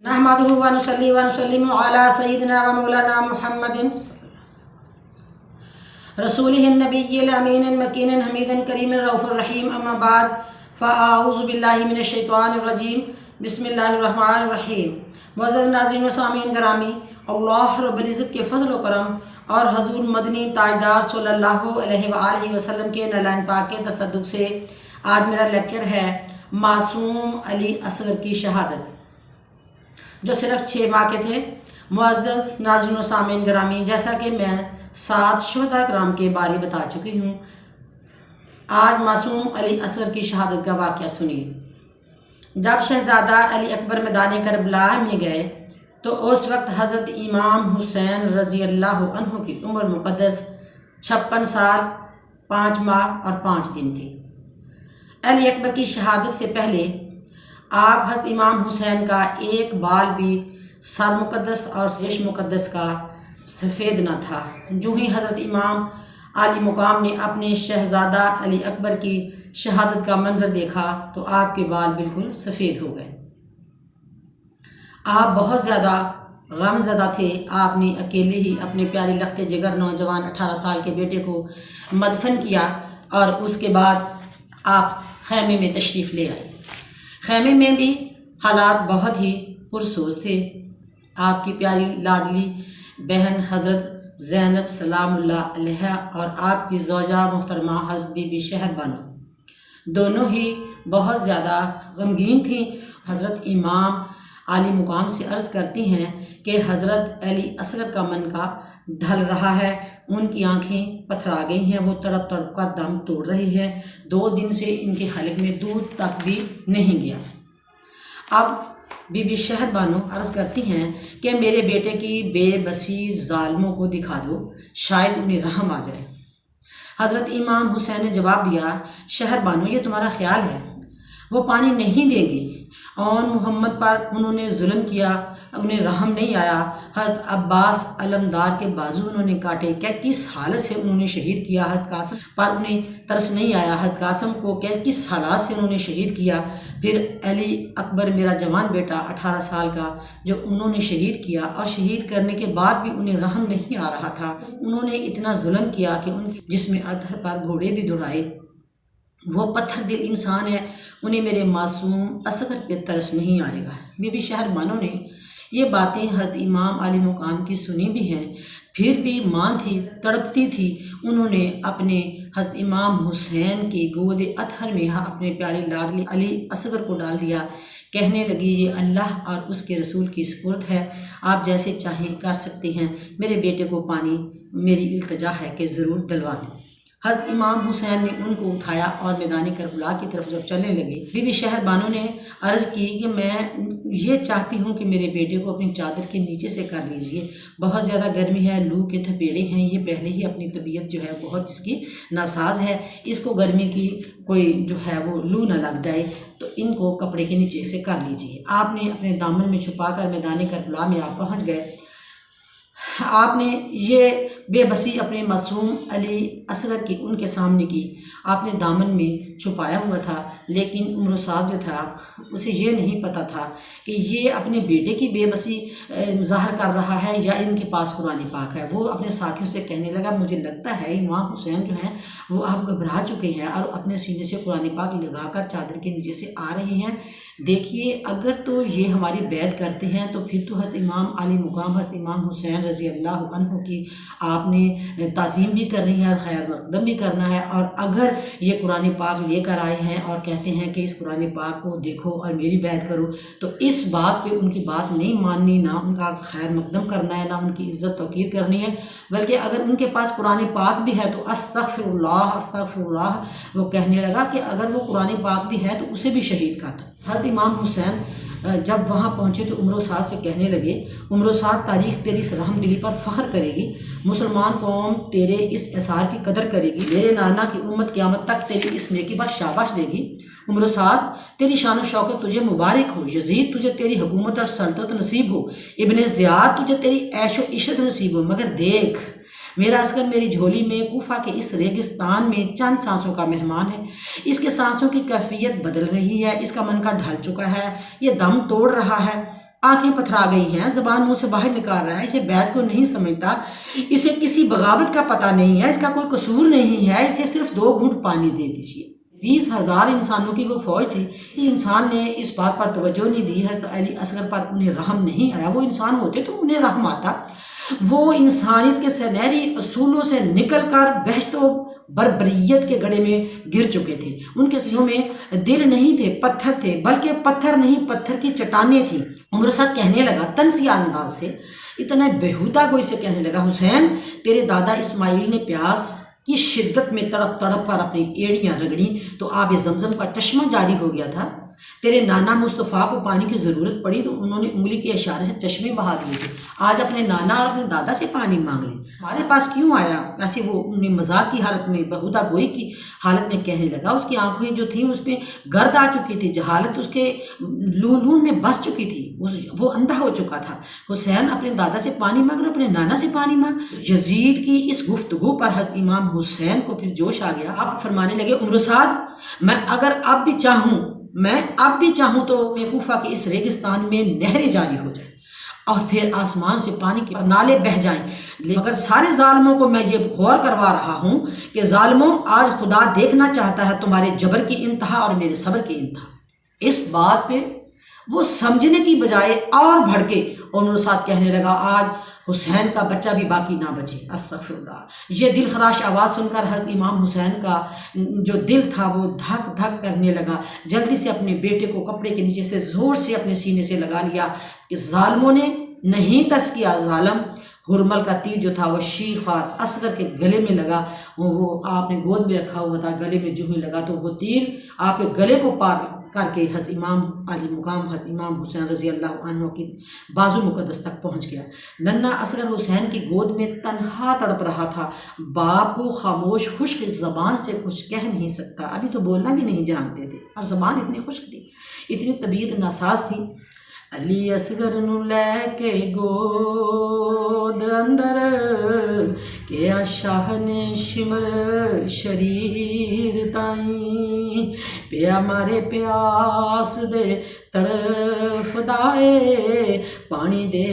नहमदुहु व नुसल्ली व नुसल्लिमु अला सय्यिदिना व मौलाना मुहम्मदिन रसूलिहिन नबिय्यिल अमीनिन मकीनिन हमीदिन करीमिन रऊफुर रहीम अम्मा बाद फ़अऊज़ु बिल्लाहि मिनश शैतानिर रजीम बिस्मिल्लाहिर रहमानिर रहीम। मुअज़्ज़ज़ नाज़रीन व सामीन करामी, अल्लाह रब्बुल इज़्ज़त के फ़ज़ल व करम और हज़ूर मदनी ताजदार सल्लल्लाहु अलैहि व आलिहि वसल्लम के नलैन पाक के तसद्दुक़ से आज मेरा लेक्चर है मासूम अली असगर की शहादत, जो सिर्फ 6 माह के थे। मुअज़्ज़ज़ नाज़रीन व सामीन करामी, जैसा कि मैं 7 शुहदा कराम के बारे बता चुकी हूँ, आज मासूम अली असगर की शहादत का वाक़या सुनिए। जब शहज़ादा अली अकबर मैदान करबला में गए तो उस वक्त हज़रत इमाम हुसैन रज़ी अल्लाह अन्हु की उम्र मुक़द्दस 56 साल 5 माह और 5 दिन थी। अली अकबर की शहादत से पहले आप हज़रत इमाम हुसैन का एक बाल भी सर मुक़द्दस और रेश मुक़द्दस का सफ़ेद न था। जो ही हज़रत इमाम आली मुकाम ने अपने शहज़ादा अली अकबर की शहादत का मंजर देखा तो आपके बाल बिल्कुल सफ़ेद हो गए। आप बहुत ज़्यादा गमज़दा थे। आपने अकेले ही अपने प्यारे लख्ते जिगर नौजवान 18 साल के बेटे को मदफन किया और उसके बाद आप खैमे में तशरीफ़ ले आए। खैमे में भी हालात बहुत ही पुरसोज थे। आपकी प्यारी लाडली बहन हज़रत ज़ैनब सलामुल्लाह अलैहा और आपकी ज़ौजा मोहतरमा हज़रत बीबी शहर बानो दोनों ही बहुत ज़्यादा गमगीन थी। हज़रत इमाम आली मुकाम से अर्ज़ करती हैं कि हज़रत अली असगर का मन का ढल रहा है, उनकी आंखें पथरा गई हैं, वो तड़प तड़प कर दम तोड़ रही है। 2 दिन से इनके हलक में दूध तक भी नहीं गया। अब बीबी शहर बानो अर्ज़ करती हैं कि मेरे बेटे की बेबसी ज़ालिमों को दिखा दो, शायद उन्हें रहम आ जाए। हज़रत इमाम हुसैन ने जवाब दिया, शहर बानो ये तुम्हारा ख्याल है, वो पानी नहीं देंगे। और मोहम्मद पर उन्होंने जुल्म किया, उन्हें रहम नहीं आया। हज़रत अब्बास अलमदार के बाजू उन्होंने काटे, क्या किस हालत से उन्होंने शहीद किया। हज़रत कासम पर उन्हें तरस नहीं आया, हज़रत कासम को क्या किस हालात से उन्होंने शहीद किया। फिर अली अकबर मेरा जवान बेटा 18 साल का जो उन्होंने शहीद किया, और शहीद करने के बाद भी उन्हें रहम नहीं आ रहा था। उन्होंने इतना जुल्म किया कि उनके जिस्म अतहर पर घोड़े भी दौड़ाए। वो पत्थर दिल इंसान है, उन्हें मेरे मासूम असगर पे तरस नहीं आएगा। बीबी शहर बानो ने ये बातें हज़रत इमाम आली मुकाम की सुनी भी हैं, फिर भी मां थी, तड़पती थी। उन्होंने अपने हज़रत इमाम हुसैन की गोद अतहर में अपने प्यारे लाडले अली असगर को डाल दिया। कहने लगी, ये अल्लाह और उसके रसूल की सुपुर्द है, आप जैसे चाहें कर सकते हैं। मेरे बेटे को पानी मेरी इल्तिजा है कि ज़रूर दिलवा दें। हज़रत इमाम हुसैन ने उनको उठाया और मैदान करबला की तरफ जब चलने लगे, बीबी शहर बानो ने अर्ज़ की कि मैं ये चाहती हूँ कि मेरे बेटे को अपनी चादर के नीचे से कर लीजिए, बहुत ज़्यादा गर्मी है, लू के थपेड़े हैं, ये पहले ही अपनी तबीयत जो है बहुत इसकी नासाज है, इसको गर्मी की कोई जो है वो लू ना लग जाए, तो इनको कपड़े के नीचे से कर लीजिए। आपने अपने दामन में छुपा कर मैदान करबला में आप पहुँच गए। आपने ये बेबसी अपने मासूम अली असगर की उनके सामने की, आपने दामन में छुपाया हुआ था, लेकिन उम्र-ओ-साद जो था उसे ये नहीं पता था कि ये अपने बेटे की बेबसी ज़ाहिर कर रहा है या इनके पास कुरान पाक है। वो अपने साथियों से कहने लगा, मुझे लगता है इमाम हुसैन जो हैं वो अब घबरा चुके हैं और अपने सीने से कुरान पाक लगाकर चादर के नीचे से आ रहे हैं। देखिए, अगर तो ये हमारी बैत करते हैं तो फिर तो हज़रत इमाम आली मुकाम हज़रत इमाम हुसैन रज़ी अल्लाह अन्हु की आपने ताज़ीम भी करनी है और खैर मकदम भी करना है। और अगर ये कुरान पाक लेकर आए हैं और कहते हैं कि इस कुरान पाक को देखो और मेरी बैत करो, तो इस बात पे उनकी बात नहीं माननी, ना उनका खैर मकदम करना है, ना उनकी इज़्ज़त तौक़ीर करनी है। बल्कि अगर उनके पास कुरान पाक भी है तो अस्तग़फिरुल्लाह अस्तग़फिरुल्लाह वो कहने लगा कि अगर वो कुरान पाक भी है तो उसे भी शहीद कर दो। हज़रत इमाम हुसैन जब वहाँ पहुँचे तो उम्र-ओ-साद से कहने लगे, उम्र-ओ-साद तारीख़ तेरी इस रहमदिली पर फ़ख्र करेगी, मुसलमान कौम तेरे इस एसार की कदर करेगी, मेरे नाना की उम्मत क़यामत तक तेरी इस नेकी पर शाबाश देगी। उम्र-ओ-साद तेरी शान व शौकत तुझे मुबारक हो, यज़ीद तुझे तेरी हुकूमत और सल्तनत नसीब हो, इब्न ज़ियाद तुझे तेरी ऐश व इशरत नसीब हो। मगर देख, मेरा असगर मेरी झोली में कूफा के इस रेगिस्तान में चंद सांसों का मेहमान है। इसके सांसों की कैफियत बदल रही है, इसका मन का ढल चुका है, ये दम तोड़ रहा है। آنکھیں پتھرا گئی ہیں، زبان منہ سے باہر نکال رہا ہے، اسے بیعت کو نہیں سمجھتا، اسے کسی بغاوت کا پتہ نہیں ہے، اس کا کوئی قصور نہیں ہے، اسے صرف 2 گھونٹ پانی دے دیجیے۔ 20,000 انسانوں کی وہ فوج تھی، کسی انسان نے اس بات پر توجہ نہیں دی، حضرت علی اصغر پر انہیں رحم نہیں آیا۔ وہ انسان ہوتے تو انہیں رحم آتا، وہ انسانیت کے سنہری اصولوں سے نکل کر وحشت و بربریت کے گڑھے میں گر چکے تھے۔ ان کے سینوں میں دل نہیں تھے، پتھر تھے، بلکہ پتھر نہیں، پتھر کی چٹانیں تھیں۔ عمر سعد کہنے لگا تنزیہ انداز سے، اتنا بےہودہ گوئی سے کہنے لگا، حسین تیرے دادا اسماعیل نے پیاس کی شدت میں تڑپ تڑپ کر اپنی ایڑیاں رگڑیں تو آب زمزم کا چشمہ جاری ہو گیا تھا۔ تیرے نانا مصطفیٰ کو پانی کی ضرورت پڑی تو انہوں نے انگلی کے اشارے سے چشمے بہا دیے تھے۔ آج اپنے نانا اور اپنے دادا سے پانی مانگ لے، ہمارے پاس کیوں آیا؟ ویسے وہ انہیں مذاق کی حالت میں، بہودہ گوئی کی حالت میں کہنے لگا۔ اس کی آنکھیں جو تھیں اس میں گرد آ چکی تھی، جہالت اس کے لون میں بس چکی تھی، وہ اندھا ہو چکا تھا۔ حسین اپنے دادا سے پانی مانگ رہا، اپنے نانا سے پانی مانگ۔ یزید کی اس گفتگو پر حضرت امام حسین کو پھر جوش آ گیا۔ آپ فرمانے لگے، عمر سعد میں اب بھی چاہوں تو کوفہ کے اس ریگستان میں نہریں جاری ہو جائیں اور پھر آسمان سے پانی کے نالے بہہ جائیں، مگر سارے ظالموں کو میں یہ غور کروا رہا ہوں کہ ظالموں، آج خدا دیکھنا چاہتا ہے تمہارے جبر کی انتہا اور میرے صبر کی انتہا۔ اس بات پہ وہ سمجھنے کی بجائے اور بھڑکے، عمر سعد کہنے لگا، آج حسین کا بچہ بھی باقی نہ بچے، استغفر اللہ۔ یہ دل خراش آواز سن کر حضرت امام حسین کا جو دل تھا وہ دھک دھک کرنے لگا۔ جلدی سے اپنے بیٹے کو کپڑے کے نیچے سے زور سے اپنے سینے سے لگا لیا کہ ظالموں نے نہیں ترس کیا۔ ظالم ہرمل کا تیر جو تھا وہ شیر خوار اصغر کے گلے میں لگا، وہ آپ نے گود میں رکھا ہوا تھا، گلے میں جو ہی لگا تو وہ تیر آپ کے گلے کو پار کر کے حضرت امام علی مقام حضرت امام حسین رضی اللہ عنہ کی بازو مقدس تک پہنچ گیا۔ ننھا اصغر حسین کی گود میں تنہا تڑپ رہا تھا۔ باپ کو خاموش خشک زبان سے کچھ کہہ نہیں سکتا، ابھی تو بولنا بھی نہیں جانتے تھے اور زبان اتنی خشک تھی، اتنی طبیعت ناساز تھی۔ علی اصغر نو لے کے گود اندر کیا شاہ نے شمر شریر تائیں، پیا مارے پیاس دے تڑف دائے، پانی دے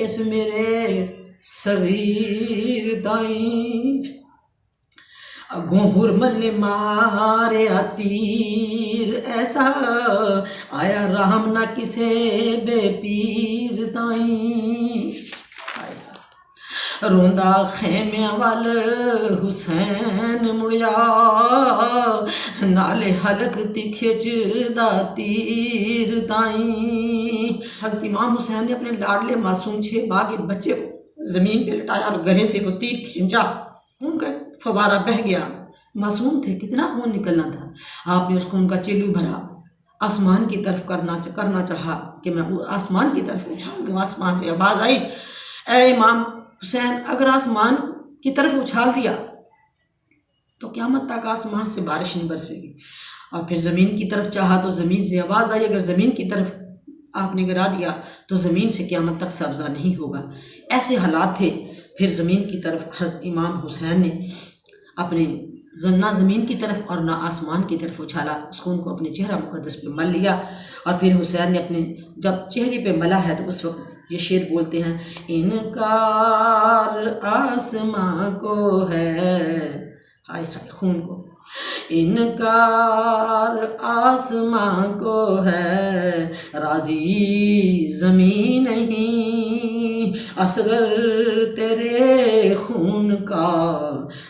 اس میرے صغیر تائیں۔ اگوں ہرمل نے مارے تیر ایسا، آیا رحم نہ کسے بے پیر تائیں۔ روندا خیمے وال حسین مڑیا، نالے حلق تی کھچ دا تیر تائیں۔ حضرت امام حسین نے اپنے لاڈلے معصوم 6 ماہ کے بچے کو زمین پہ لٹایا اور گلے سے وہ تیر کھینچا، خون کا فوارہ بہہ گیا۔ معصوم تھے، کتنا خون نکلنا تھا۔ آپ نے اس خون کا چلو بھرا، آسمان کی طرف کرنا چاہا کہ میں آسمان کی طرف اچھال دوں۔ آسمان سے آواز آئی، اے امام حسین، اگر آسمان کی طرف اچھال دیا تو قیامت تک آسمان سے بارش نہیں برسے گی، اور پھر زمین کی طرف چاہا تو زمین سے آواز آئی، اگر زمین کی طرف آپ نے گرا دیا تو زمین سے قیامت تک سبزہ نہیں ہوگا۔ ایسے حالات تھے۔ پھر زمین کی طرف حضرت امام حسین نے اپنے نہ زمین کی طرف اور نہ آسمان کی طرف اچھالا، اس خون کو اپنے چہرہ مقدس پہ مل لیا، اور پھر حسین نے اپنے جب چہرے پہ ملا ہے تو اس وقت یہ شعر بولتے ہیں، انکار آسماں کو ہے، ہائے ہائے خون کو، انکار آسماں کو ہے، راضی زمین نہیں، اصغر تیرے خون کا،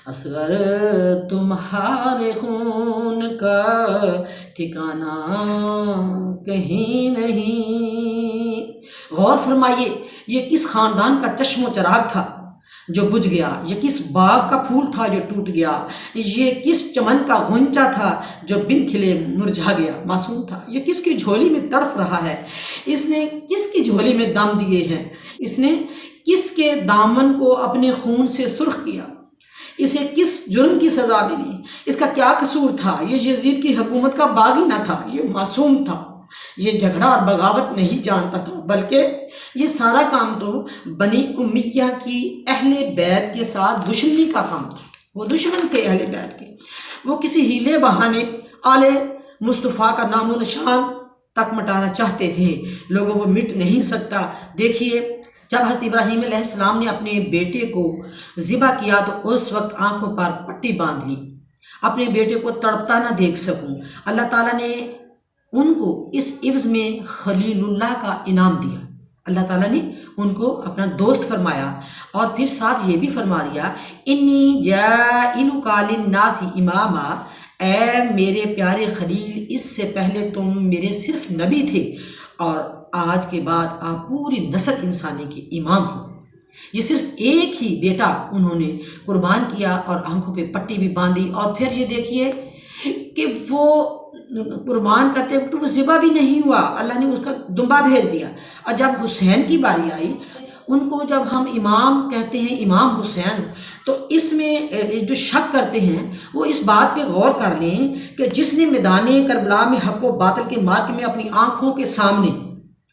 اصغر تمہارے خون کا ٹھکانہ کہیں نہیں۔ غور فرمائیے، یہ کس خاندان کا چشم و چراغ تھا جو بجھ گیا، یہ کس باغ کا پھول تھا جو ٹوٹ گیا، یہ کس چمن کا غنچہ تھا جو بن کھلے مرجھا گیا۔ معصوم تھا، یہ کس کی جھولی میں تڑپ رہا ہے، اس نے کس کی جھولی میں دم دیے ہیں، اس نے کس کے دامن کو اپنے خون سے سرخ کیا، اسے کس جرم کی سزا ملی، اس کا کیا قصور تھا۔ یہ یزید کی حکومت کا باغی نہ تھا، یہ معصوم تھا، یہ جھگڑا اور بغاوت نہیں جانتا تھا، بلکہ یہ سارا کام تو بنی امیہ کی اہل بیت کے ساتھ دشمنی کا کام تھا۔ وہ دشمن تھے اہل بیت کے، وہ کسی ہیلے بہانے آل مصطفیٰ کا نام و نشان तक मिटाना चाहते थे, लोगों को मिट नहीं सकता। देखिए जब हज़रत इब्राहीम अलैहिस्सलाम ने अपने बेटे को ज़िबा किया तो उस वक्त आंखों पर पट्टी बांध ली, अपने बेटे को तड़पता ना देख सकूं। अल्लाह ताला ने उनको इस इव्ज़ में खलीलुल्लाह का इनाम दिया, अल्लाह ताला ने उनको अपना दोस्त फरमाया और फिर साथ ये भी फरमा दिया, इन्नी जाइलुका लिन्नासी इमामा, ऐ मेरे प्यारे खलील, इससे पहले तुम मेरे सिर्फ नबी थे और आज के बाद आप पूरी नस्ल इंसानी के इमाम हो। ये सिर्फ एक ही बेटा उन्होंने कुर्बान किया और आंखों पे पट्टी भी बांधी। और फिर ये देखिए कि वो कुर्बान करते वक्त वो ज़िबा भी नहीं हुआ, अल्लाह ने उसका दुम्बा भेज दिया। और जब हुसैन की बारी आई, उनको जब हम इमाम कहते हैं, इमाम हुसैन, तो इसमें जो शक करते हैं वो इस बात पे गौर कर लें कि जिसने मैदान करबला में हक़ व बातिल के मार्ग में अपनी आँखों के सामने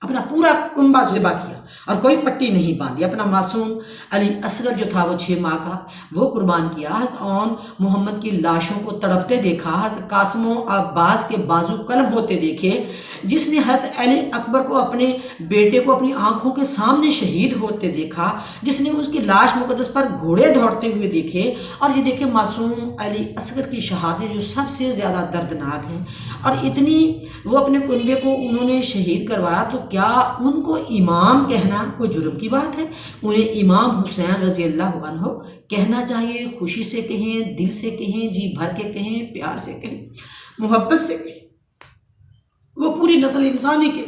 अपना पूरा कुंबा ज़िबा किया और कोई पट्टी नहीं बांधी, अपना मासूम अली असगर जो था वो 6 माह का, वो कुर्बान किया। हज़रत औन मोहम्मद की लाशों को तड़पते देखा, हज़रत कासिम अब्बास के बाजू कल्ब होते देखे, जिसने हज़रत अली अकबर को अपने बेटे को अपनी आंखों के सामने शहीद होते देखा, जिसने उसकी लाश मुक़द्दस पर घोड़े दौड़ते हुए देखे। और ये देखे मासूम अली असगर की शहादत जो सबसे ज़्यादा दर्दनाक है, और इतनी वो अपने कुनबे को उन्होंने शहीद करवाया, तो क्या उनको इमाम कहना कोई जुर्म की बात है? उन्हें इमाम हुसैन रज़ी अल्लाह अन्हु कहना चाहिए। खुशी से कहें, दिल से कहें, जी भर के कहें, प्यार से कहें, मोहब्बत से कहें, वो पूरी नस्ल इंसानी के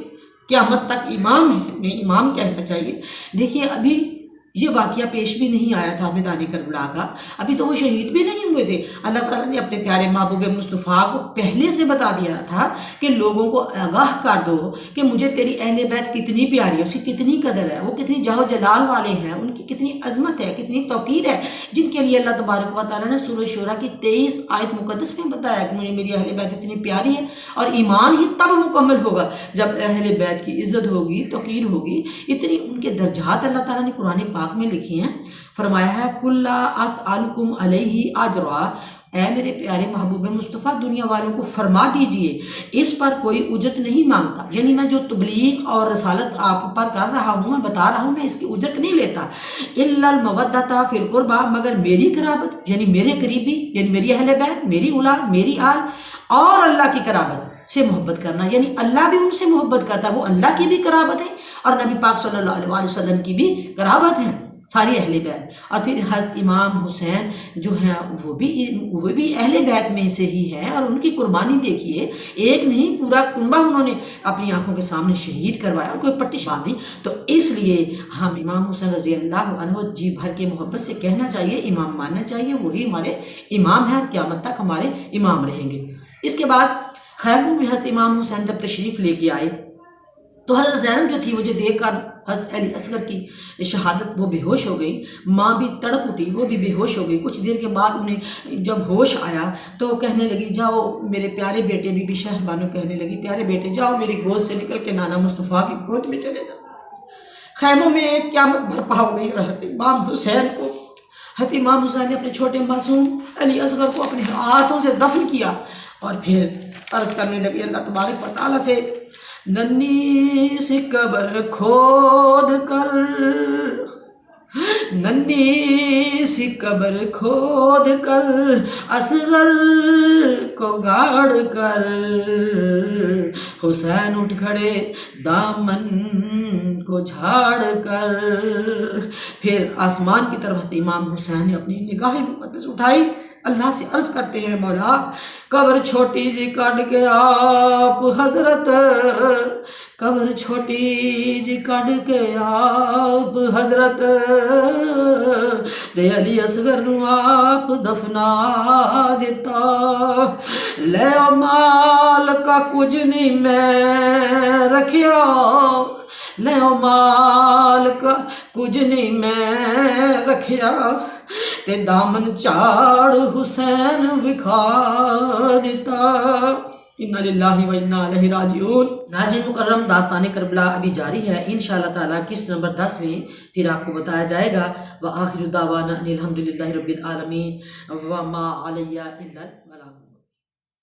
क़यामत तक इमाम है, उन्हें इमाम कहना चाहिए। देखिए अभी ये वाक़या पेश भी नहीं आया था मैदान करबला का, अभी तो वो शहीद भी नहीं हुए थे। अल्लाह ताला ने अपने प्यारे महबूब मुस्तफ़ा को पहले से बता दिया था कि लोगों को आगाह कर दो कि मुझे तेरी अहले बैत कितनी प्यारी है, उसकी कितनी कदर है, वो कितनी जाहो जलाल वाले हैं, उनकी कितनी अज़मत है, कितनी तौक़ीर है, जिनके लिए अल्लाह तबारक व तआला ने सूरह शूरा की 23 आयत मुक़द्दस में बताया कि मुझे मेरी अहले बैत इतनी प्यारी है। और ईमान ही तब मुकम्मल होगा जब अहले बैत की इज़्ज़त होगी, तौक़ीर होगी। इतनी उनके दर्जात अल्लाह ताला ने कुरान पाक में लिखी हैं। फरमाया है कुल्ला अस्अलुकुम अलैहि अजरा, ऐ मेरे प्यारे महबूब मुस्तफ़ा दुनिया वालों को फरमा दीजिए इस पर कोई उजरत नहीं मांगता, यानी मैं जो तबलीग और रसालत आप पर कर रहा हूँ, मैं बता रहा हूँ, मैं इसकी उजरत नहीं लेता। इल्लल मवद्दता फिल कुर्बा, मगर मेरी कराबत यानी मेरे करीबी यानी मेरी अहले बैत, मेरी औलाद, मेरी आल और अल्लाह की कराबत से मोहब्बत करना, यानी अल्लाह भी उनसे मोहब्बत करता है, वो अल्लाह की भी कराबत है और नबी पाक सल्लल्लाहु अलैहि वसल्लम की भी कराबत है, सारी अहले बैत। और फिर हज़रत इमाम हुसैन जो हैं वो भी अहले बैत में से ही हैं, और उनकी कुर्बानी देखिए, एक नहीं पूरा कुंबा उन्होंने अपनी आंखों के सामने शहीद करवाया और कोई पट्टी बांधी। तो इसलिए हम इमाम हुसैन रज़ी अल्लाह अन्हु जी भर के मोहब्बत से कहना चाहिए, इमाम मानना चाहिए, वही हमारे इमाम हैं और क़यामत तक हमारे इमाम रहेंगे। इसके बाद खैबर में हज़रत इमाम हुसैन जब तशरीफ़ लेके आए तो हज़रत ज़ैनब जो थी मुझे देखकर हज़रत अली असगर की शहादत वो बेहोश हो गई, माँ भी तड़प उठी, वो भी बेहोश हो गई। कुछ देर के बाद उन्हें जब होश आया तो कहने लगी, जाओ मेरे प्यारे बेटे, बीबी शहरबानो कहने लगी, प्यारे बेटे जाओ मेरी गोद से निकल के नाना मुस्तफ़ा की गोद में चले जाओ। खैमों में एक क़यामत बर्पा हो गई और हज़रत इमाम हुसैन ने अपने छोटे मासूम अली असगर को अपने हाथों से दफन किया और फिर अर्ज़ करने लगी अल्लाह तबारक व तआला से, नन्ही सी कब्र खोद कर, नन्ही सी कब्र खोद कर, असगर को गाड़ कर, हुसैन उठ खड़े दामन को झाड़ कर। फिर आसमान की तरफ से इमाम हुसैन ने अपनी निगाहें मुक़द्दस उठाई, अल्लाह से अर्ज़ करते हैं, मौला कब्र छोटी जी काट के आप हज़रत, कब्र छोटी जी काट के आप हज़रत, ते अली असगर नू आप दफना दिता, ले माल का कुछ नहीं मैं रखिया, ले माल का कुछ नहीं मैं रखिया, ते दामन चाड़ हुसैन विखा दिता। इन्ना लिल्लाहि व इन्ना इलैहि राजिऊन। नाज़रीन मुकर्रम, दास्तान करबला अभी जारी है। इंशाअल्लाह ताला किस्त नंबर 10 में फिर आपको बताया जाएगा। व आखिरु दावाना अनिल हम्दुलिल्लाहि रब्बिल आलमीन व मा अलैया इल्लल बलाग।